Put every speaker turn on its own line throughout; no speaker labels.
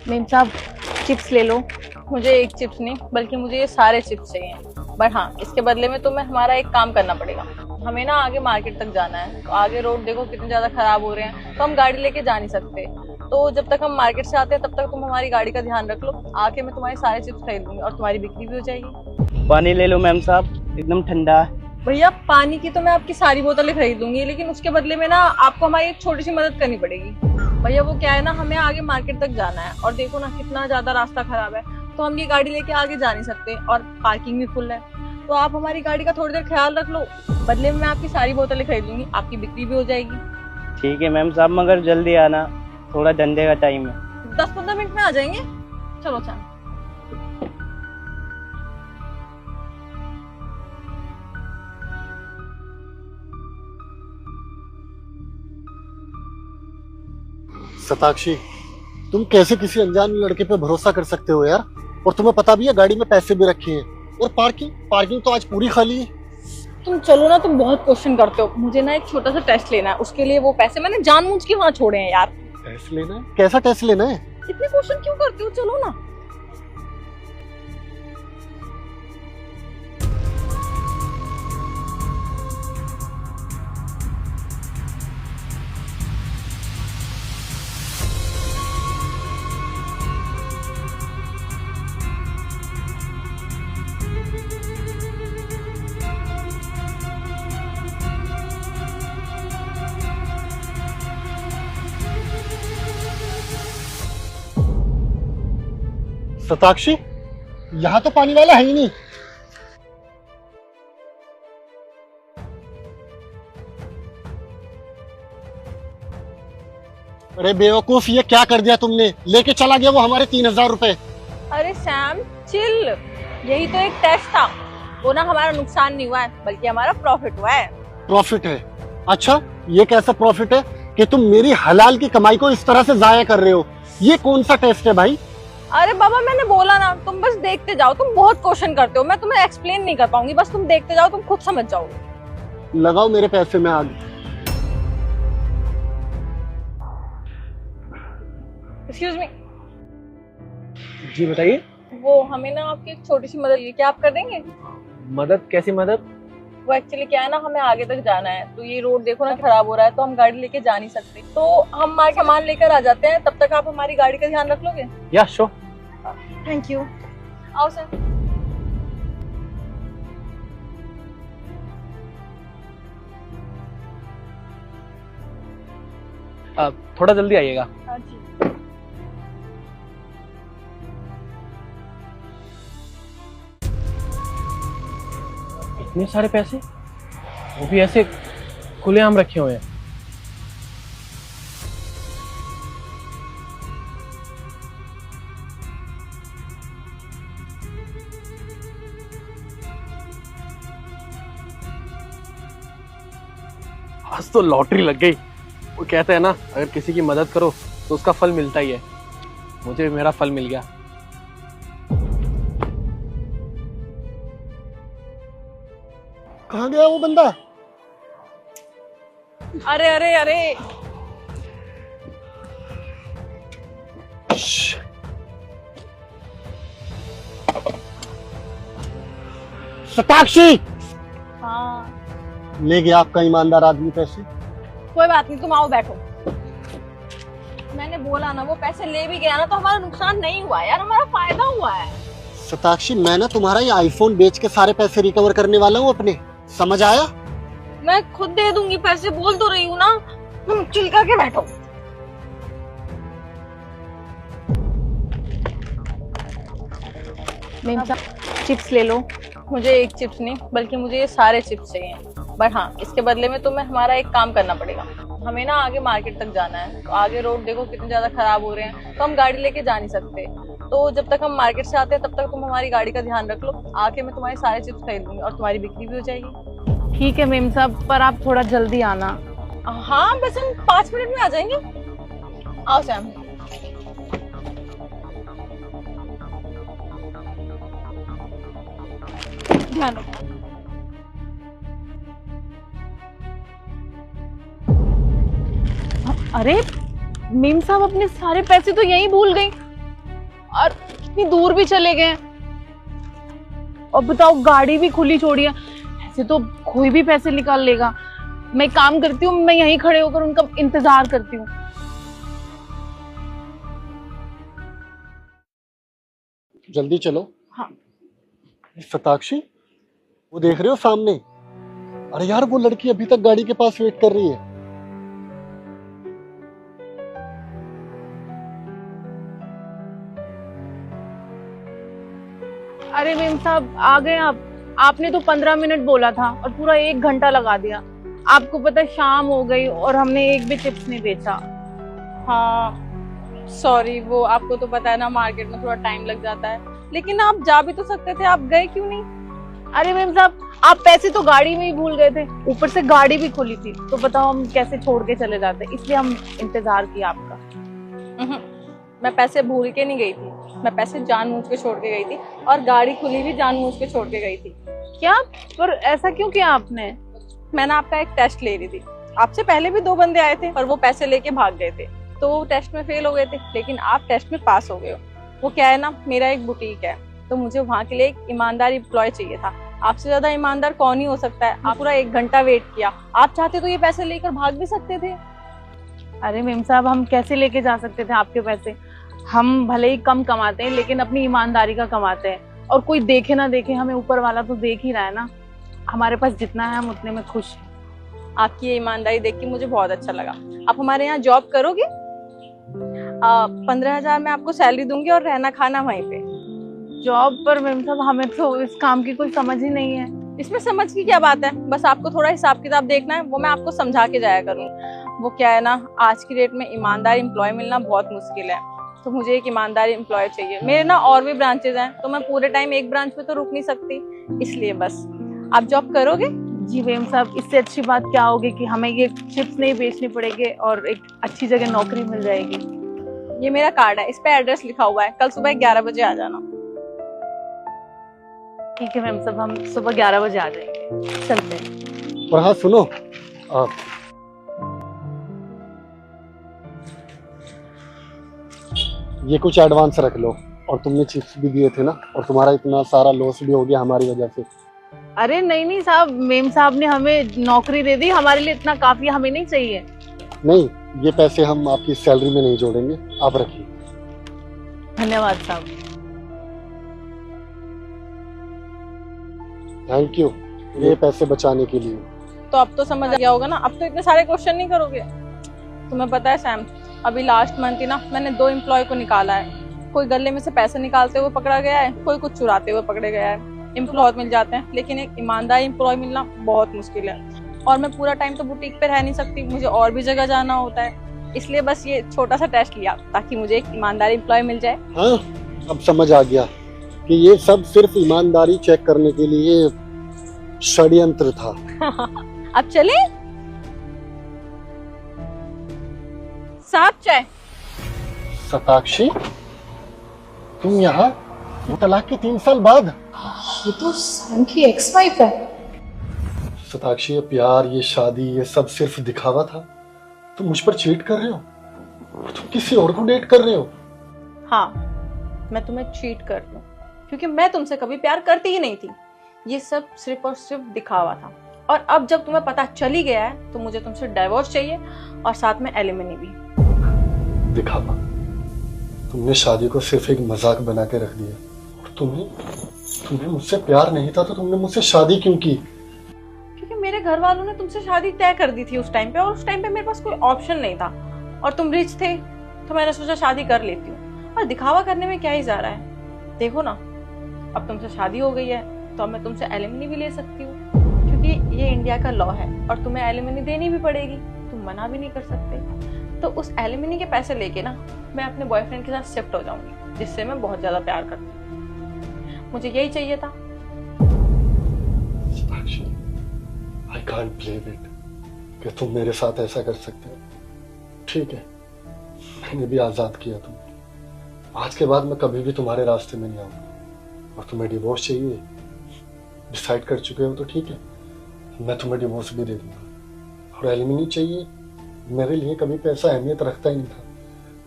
Ma'am साहब chips ले लो। मुझे एक चिप्स नहीं बल्कि मुझे ये सारे चिप्स चाहिए। बट हाँ, इसके बदले में तुम्हें हमारा एक काम करना पड़ेगा। हमें ना आगे मार्केट तक जाना है, तो आगे रोड देखो कितने ज्यादा खराब हो रहे हैं, तो हम गाड़ी लेके जा नहीं सकते। तो जब तक हम मार्केट से आते हैं तब तक तुम हमारी गाड़ी का ध्यान रख लो। आके मैं तुम्हारे सारे चिप्स खरीद लूंगी और तुम्हारी बिक्री भी हो जाएगी।
पानी ले लो मैम साहब, एकदम ठंडा है।
भैया पानी की तो मैं आपकी सारी बोतलें खरीद लूंगी, लेकिन उसके बदले में ना आपको हमारी एक छोटी सी मदद करनी पड़ेगी। भैया वो क्या है ना, हमें आगे मार्केट तक जाना है और देखो ना कितना ज्यादा रास्ता खराब है, तो हम ये गाड़ी लेके आगे जा नहीं सकते और पार्किंग भी फुल है। तो आप हमारी गाड़ी का थोड़ी देर ख्याल रख लो, बदले में मैं आपकी सारी बोतलें खरीद लूंगी, आपकी बिक्री भी हो जाएगी।
ठीक है मैम साहब, मगर जल्दी आना, थोड़ा धंधे का टाइम है।
10-15 मिनट में आ जाएंगे। चलो चलो।
शताक्षी, तुम कैसे किसी अनजान लड़के पे भरोसा कर सकते हो यार? और तुम्हें पता भी है गाड़ी में पैसे भी रखे हैं, और पार्किंग तो आज पूरी खाली है।
तुम चलो ना, तुम बहुत क्वेश्चन करते हो। मुझे ना एक छोटा सा टेस्ट लेना है, उसके लिए वो पैसे मैंने जानबूझ के वहां छोड़े हैं यार।
टेस्ट लेना है? कैसा टेस्ट लेना है?
इतने क्वेश्चन क्यों करते हो, चलो ना।
शताक्षी, यहाँ तो पानी वाला है ही नहीं। अरे बेवकूफ, ये क्या कर दिया तुमने? लेके चला गया वो हमारे 3000 रुपए।
अरे सैम चिल, यही तो एक टेस्ट था। वो ना हमारा नुकसान नहीं हुआ है बल्कि हमारा प्रॉफिट हुआ है।
प्रॉफिट है? अच्छा, ये कैसा प्रॉफिट है कि तुम मेरी हलाल की कमाई को इस तरह से जाया कर रहे हो? ये कौन सा टेस्ट है भाई?
अरे बाबा, मैंने बोला ना, तुम बस देखते जाओ। तुम बहुत क्वेश्चन करते हो, मैं तुम्हें एक्सप्लेन नहीं कर पाऊंगी, बस तुम देखते जाओ, तुम खुद समझ जाओगे।
लगाओ मेरे पैसे में आग।
Excuse me.
जी बताइए।
वो हमें ना आपकी एक छोटी सी मदद चाहिए, क्या आप कर देंगे?
मदद? कैसी मदद?
वो एक्चुअली क्या है ना, हमें आगे तक जाना है, तो ये रोड देखो ना खराब हो रहा है, तो हम गाड़ी लेके जा नहीं सकते। तो हम हमारा सामान लेकर आ जाते हैं, तब तक आप हमारी गाड़ी का ध्यान रख लोगे?
या श्योर।
Thank you. आओ सर।
थोड़ा जल्दी आइएगा।
हाँ जी।
इतने सारे पैसे, वो भी ऐसे खुलेआम रखे हुए हैं। आज तो लॉटरी लग गई। वो कहते हैं ना, अगर किसी की मदद करो तो उसका फल मिलता ही है। मुझे मेरा फल मिल गया।
कहाँ गया वो बंदा?
अरे अरे अरे,
शताक्षी!
हाँ
ले गया आपका ईमानदार आदमी पैसे।
कोई बात नहीं, तुम आओ बैठो। मैंने बोला ना, वो पैसे ले भी गया ना, तो हमारा नुकसान नहीं हुआ यार, हमारा फायदा हुआ है।
शताक्षी, मैं ना तुम्हारा ये आईफोन बेच के सारे पैसे रिकवर करने वाला हूँ अपने, समझ आया?
मैं खुद दे दूंगी पैसे, बोल तो रही हूँ ना। तुम चिल करके बैठो। मेम साहब चिप्स ले लो। मुझे एक चिप्स नहीं बल्कि मुझे ये सारे चिप्स चाहिए। बट हाँ, इसके बदले में तुम्हें हमारा एक काम करना पड़ेगा। हमें ना आगे मार्केट तक जाना है, तो आगे रोड देखो कितने ज्यादा खराब हो रहे हैं, तो हम गाड़ी लेके जा नहीं सकते। तो जब तक हम मार्केट से आते हैं तब तक तुम हमारी गाड़ी का ध्यान रख लो। आके मैं तुम्हारे सारे चिप्स खरीद लूंगी और तुम्हारी बिक्री भी हो जाएगी।
ठीक है मेम साहब, पर आप थोड़ा जल्दी आना।
हाँ, बस हम 5 मिनट में आ जाएंगे। आओ सैम। ध्यान रखो।
अरे मेम साहब, अपने सारे पैसे तो यहीं भूल गई। और कितनी दूर भी चले गए। और बताओ, गाड़ी भी खुली छोड़ी है, ऐसे तो कोई भी पैसे निकाल लेगा। मैं एक काम करती हूँ, मैं यहीं खड़े होकर उनका इंतजार करती हूँ।
जल्दी चलो।
हाँ।
शताक्षी, वो देख रहे हो सामने? अरे यार, वो लड़की अभी तक गाड़ी के पास वेट कर रही है।
अरे मेम साहब, आ गए आप? आपने तो 15 मिनट बोला था और पूरा 1 घंटा लगा दिया। आपको पता है शाम हो गई और हमने एक भी चिप्स नहीं बेचा।
हाँ सॉरी, वो आपको तो पता है ना, मार्केट में थोड़ा टाइम लग जाता है। लेकिन आप जा भी तो सकते थे, आप गए क्यों नहीं?
अरे मेम साहब, आप पैसे तो गाड़ी में ही भूल गए थे, ऊपर से गाड़ी भी खुली थी, तो बताओ हम कैसे छोड़ के चले जाते, इसलिए हम इंतजार किया आपका।
मैं पैसे भूल के नहीं गई थी, मैं पैसे जानबूझ के छोड़ के गई थी, और गाड़ी खुली भी जानबूझ के छोड़ के गई थी।
क्या? पर ऐसा क्यों किया आपने?
मैं ना आपका एक टेस्ट ले रही थी। आपसे पहले भी 2 बंदे आए थे और वो पैसे लेके भाग गए थे, तो वो टेस्ट में फेल हो गए थे, लेकिन आप टेस्ट में पास हो गए हो। वो क्या है ना, मेरा एक बुटीक है, तो मुझे वहाँ के लिए एक ईमानदार एम्प्लॉय चाहिए था। आपसे ज्यादा ईमानदार कौन ही हो सकता है। आप पूरा 1 घंटा वेट किया। आप चाहते तो ये पैसे लेकर भाग भी सकते थे।
अरे मेम साहब, हम कैसे लेके जा सकते थे आपके पैसे? हम भले ही कम कमाते हैं, लेकिन अपनी ईमानदारी का कमाते हैं, और कोई देखे ना देखे, हमें ऊपर वाला तो देख ही रहा है ना। हमारे पास जितना है हम उतने में खुश हैं।
आपकी ये ईमानदारी देख के मुझे बहुत अच्छा लगा। आप हमारे यहाँ जॉब करोगे? 15,000 मैं आपको सैलरी दूंगी और रहना खाना वहीं पे।
जॉब पर मेम साहब, हमें तो इस काम की कोई समझ ही नहीं है।
इसमें समझ की क्या बात है, बस आपको थोड़ा हिसाब किताब देखना है, वो मैं आपको समझा के जाया करूँगी। वो क्या है ना, आज की डेट में ईमानदार एम्प्लॉय मिलना बहुत मुश्किल है, तो मुझे एक ईमानदार एम्प्लॉय चाहिए। मेरे ना और भी ब्रांचेज हैं, तो मैं पूरे टाइम एक ब्रांच पे तो रुक नहीं सकती, इसलिए बस। आप जॉब करोगे?
जी मेम साहब, इससे अच्छी बात क्या होगी कि हमें ये चिप्स नहीं बेचने पड़ेंगे और एक अच्छी जगह नौकरी मिल जाएगी।
ये मेरा कार्ड है, इस पे एड्रेस लिखा हुआ है, कल सुबह 11 बजे आ जाना।
ठीक है मैम साहब, हम सुबह 11 बजे आ जाएंगे। चलते हैं।
और हाँ सुनो, ये कुछ एडवांस रख लो, और तुमने चिप्स भी दिए थे ना, और तुम्हारा इतना सारा लॉस भी हो गया हमारी वजह से।
अरे नहीं नहीं साहब, मेम साहब ने हमें नौकरी दे दी, हमारे लिए इतना काफी, हमें नहीं चाहिए।
नहीं, ये पैसे हम आपकी सैलरी में नहीं जोड़ेंगे, आप रखिए।
धन्यवाद साहब।
थैंक यू ये पैसे बचाने के लिए।
तो अब तो समझ आ गया होगा ना, अब तो इतने सारे क्वेश्चन नहीं करोगे। तुम्हें पता है सैम, अभी लास्ट मंथ ही ना मैंने 2 एम्प्लॉय को निकाला है। कोई गले में से पैसे निकालते हुए पकड़ा गया है, कोई कुछ चुराते हुए पकड़े गया है। एम्प्लॉय मिल जाते हैं, लेकिन एक ईमानदार एम्प्लॉय मिलना बहुत मुश्किल है। और मैं पूरा टाइम तो बुटीक पे रह नहीं सकती, मुझे और भी जगह जाना होता है, इसलिए बस ये छोटा सा टेस्ट लिया ताकि मुझे एक ईमानदार एम्प्लॉय मिल जाए।
हाँ, अब समझ आ गया कि ये सब सिर्फ ईमानदारी चेक करने के लिए षड्यंत्र था।
अब चले? साफ चाय।
शताक्षी, तुम यहाँ तलाक के 3 साल बाद?
ये तो सैम की एक्स वाइफ है।
शताक्षी, ये प्यार, ये शादी, ये सब सिर्फ दिखावा था। तुम मुझ पर चीट कर रहे हो, तुम किसी और को डेट कर रहे हो।
हाँ, मैं तुम्हें चीट कर दूं, क्योंकि मैं तुमसे कभी प्यार करती ही नहीं थी। ये सब सिर्फ और सिर्फ दिखावा था, और अब जब तुम्हें पता चल ही गया है, तो मुझे तुमसे डाइवोर्स चाहिए और साथ में एलिमनी भी।
दिखावा? तुमने शादी को सिर्फ एक मजाक बना के रख दिया, और तुम्हें मुझसे प्यार नहीं था तो तुमने मुझसे शादी क्यों की?
क्योंकि मेरे घर वालों ने तुमसे शादी तय कर दी थी उस टाइम पे, और उस टाइम पे मेरे पास कोई ऑप्शन नहीं था, और तुम रिच थे, तो मैंने सोचा शादी कर लेती हूँ। और दिखावा करने में क्या ही जा रहा है, देखो ना, अब तुमसे शादी हो गई है, तो अब मैं तुमसे एलिमनी भी ले सकती हूँ, क्योंकि ये इंडिया का लॉ है, और तुम्हें एलिमनी देनी भी पड़ेगी, तुम मना भी नहीं कर सकते। तो उस एलिमनी के पैसे लेके ना मैं अपने बॉयफ्रेंड के साथ शिफ्ट हो जाऊंगी, जिससे मैं बहुत ज्यादा प्यार करती हूँ। मुझे यही चाहिए था।
I can't believe it कि तुम मेरे साथ ऐसा कर सकते हो। ठीक है, मैंने भी आजाद किया तुमको। आज के बाद मैं कभी भी तुम्हारे रास्ते में नहीं आऊंगा। और तुम्हें डिवोर्स चाहिए, डिसाइड कर चुके हो तो ठीक है, मैं तुम्हें डिवोर्स भी दे दूंगा। और एलिमनी चाहिए, मेरे लिए कभी पैसा अहमियत रखता ही नहीं था,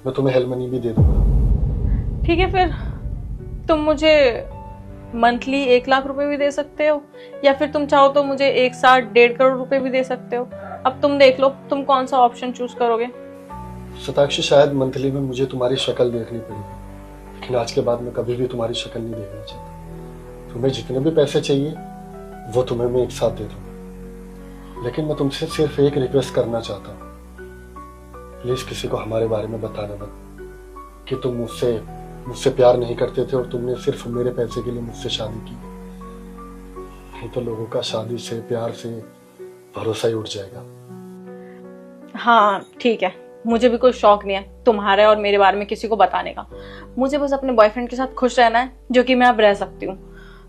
मैं तुम्हें हेलमनी भी दे दूंगा।
ठीक है फिर, तुम मुझे मंथली 1 लाख रुपए भी दे सकते हो, या फिर तुम चाहो तो मुझे एक साथ 1.5 करोड़ रुपए भी दे सकते हो। अब तुम देख लो, तुम कौन सा ऑप्शन चूज करोगे।
शताक्षी, शायद मंथली में मुझे तुम्हारी शक्ल देखनी पड़ेगी, लेकिन आज के बाद मैं कभी भी तुम्हारी शक्ल नहीं देखना चाहता। तुम्हें जितने भी पैसे चाहिए वो तुम्हें मैं एक साथ दे दूंगा, लेकिन मैं तुमसे सिर्फ एक रिक्वेस्ट करना चाहता हूँ। प्लीज किसी को हमारे बारे में बताना मत कि तुम मुझसे प्यार नहीं करते थे और तुमने सिर्फ मेरे पैसे के लिए मुझसे शादी की। नहीं तो लोगों का शादी से, प्यार से भरोसा ही उठ जाएगा।
हाँ ठीक है, मुझे भी कोई शौक नहीं है तुम्हारे और मेरे बारे में किसी को बताने का। मुझे बस अपने बॉयफ्रेंड के साथ खुश रहना है, जो कि मैं अब रह सकती हूँ।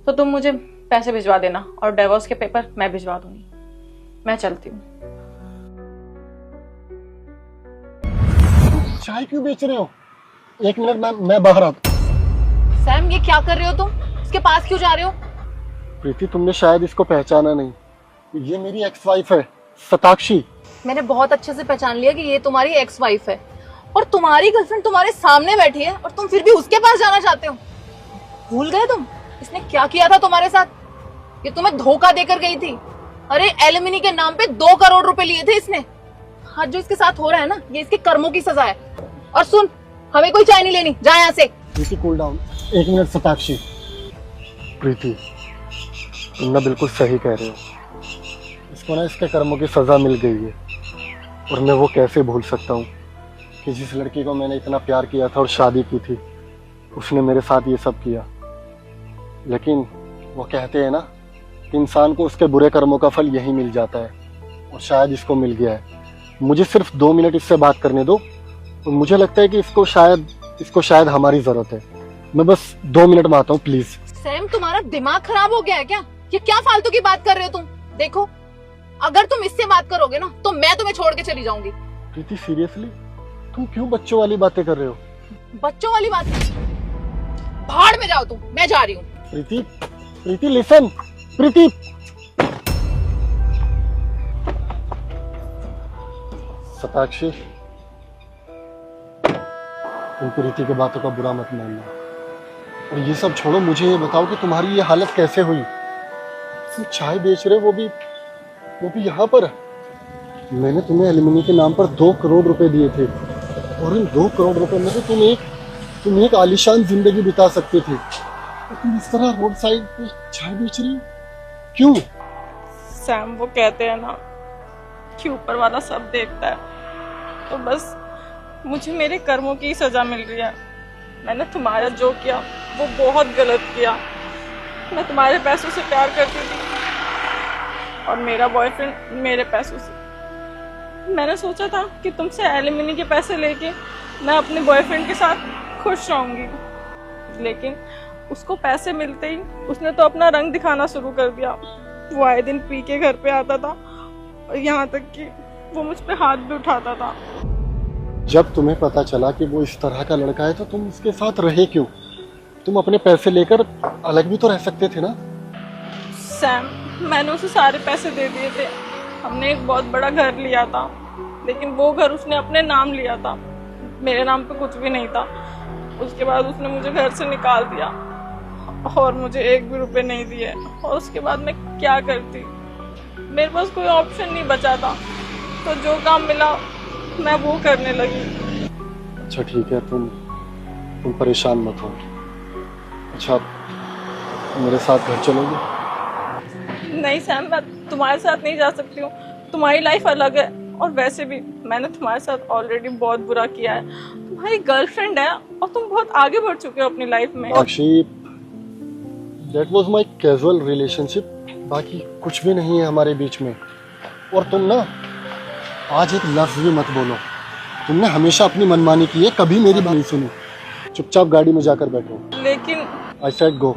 तो तुम मुझे पैसे भिजवा देना और डिवोर्स के पेपर मैं भिजवा दूंगी। मैं चलती हूँ।
चाय क्यों बेच रहे हो? एक मिनट, मैं बाहर आता।
सैम, ये क्या कर रहे हो तुम? इसके पास क्यों जा रहे हो?
प्रीति, तुमने शायद इसको पहचाना नहीं, ये मेरी एक्स वाइफ है, शताक्षी।
मैंने बहुत अच्छे से पहचान लिया कि ये तुम्हारी एक्स वाइफ है, और तुम्हारी गर्लफ्रेंड तुम्हारे सामने बैठी है और तुम फिर भी उसके पास जाना चाहते हो। भूल गए तुम इसने क्या किया था तुम्हारे साथ? ये तुम्हें धोखा देकर गई थी। अरे एलिमनी के नाम पे 2 करोड़ रुपए लिए थे इसने। आज जो इसके साथ हो रहा है ना, ये इसके कर्मों की सजा है। और सुन, हमें कोई चाय नहीं लेनी, जा यहाँ से।
प्रीति, कूल डाउन। एक मिनट शताक्षी। प्रीति, तुम ना बिल्कुल सही कह रहे हो। इसको ना इसके कर्मों की सजा मिल गई है, और मैं वो कैसे भूल सकता हूँ कि जिस लड़की को मैंने इतना प्यार किया था और शादी की थी, उसने मेरे साथ ये सब किया। लेकिन वो कहते हैं ना, इंसान को उसके बुरे कर्मों का फल यही मिल जाता है, और शायद इसको मिल गया है। मुझे सिर्फ 2 मिनट इससे बात करने दो, और मुझे लगता है कि इसको शायद हमारी जरूरत है। मैं बस 2 मिनट में आता हूँ, प्लीज।
सैम, तुम्हारा दिमाग खराब हो गया है क्या? ये क्या फालतू की बात कर रहे हो तुम? देखो, अगर तुम इससे बात करोगे ना तो मैं तुम्हें छोड़ के चली जाऊंगी।
प्रीति, सीरियसली तुम क्यों बच्चों वाली बातें कर रहे हो?
बच्चों वाली बात? भाड़ में जाओ तुम, मैं जा रही हूँ।
प्रीति लिसन। प्रीति, शताक्षी, तुम प्रीति की बातों का बुरा मत मानना, और ये सब छोड़ो। मुझे ये बताओ कि तुम्हारी ये हालत कैसे हुई? तुम चाय बेच रहे हो, वो भी यहाँ पर। मैंने तुम्हें एलिमनी के नाम पर 2 करोड़ रुपए दिए थे, और इन 2 करोड़ रुपए में तो तुम एक आलीशान जिंदगी बिता सकते थे, और तुम इस तरह रोड साइड पे चाय बेच रही हो? क्यों?
सैम, वो कहते हैं ना कि ऊपर वाला सब देखता है, तो बस मुझे मेरे कर्मों की सजा मिल रही है। मैंने तुम्हारा जो किया वो बहुत गलत किया। मैं तुम्हारे पैसों से प्यार करती थी, और मेरा बॉयफ्रेंड मेरे पैसों से। मैंने सोचा था कि तुमसे एलिमनी के पैसे लेके मैं अपने बॉयफ्रेंड के साथ खुश रहूंगी, लेकिन उसको पैसे मिलते ही उसने तो अपना रंग दिखाना शुरू कर दिया। वो आए दिन पी के घर पे आता था, और यहाँ तक कि वो मुझ पे हाथ भी उठाता था।
जब तुम्हें पता चला कि वो इस तरह का लड़का है, तो तुम उसके साथ रहे क्यों? तुम अपने पैसे लेकर अलग भी तो रह सकते थे ना।
सैम, मैंने उसे सारे पैसे दे दिए थे। हमने एक बहुत बड़ा घर लिया था, लेकिन वो घर उसने अपने नाम लिया था, मेरे नाम पे कुछ भी नहीं था। उसके बाद उसने मुझे घर से निकाल दिया, और मुझे 1 भी रुपए नहीं दिए। और उसके बाद मैं क्या करती? मेरे पास कोई ऑप्शन नहीं बचा था, तो जो काम मिला मैं वो करने लगी।
अच्छा ठीक है, तुम परेशान मत हो। अच्छा, मेरे साथ घर चलोगे?
नहीं सैम, मैं तुम्हारे साथ नहीं जा सकती हूँ। तुम्हारी लाइफ अलग है, और वैसे भी मैंने तुम्हारे साथ ऑलरेडी बहुत बुरा किया है। तुम्हारी गर्लफ्रेंड है, और तुम बहुत आगे बढ़ चुके हो अपनी लाइफ में।
That was my casual relationship, बाकी कुछ भी नहीं है हमारे बीच में। और तुम ना आज एक लफ्ज भी मत बोलो। तुमने हमेशा अपनी मनमानी की है, कभी मेरी बात नहीं सुनी। चुपचाप गाड़ी में जाकर बैठो।
लेकिन
I said go.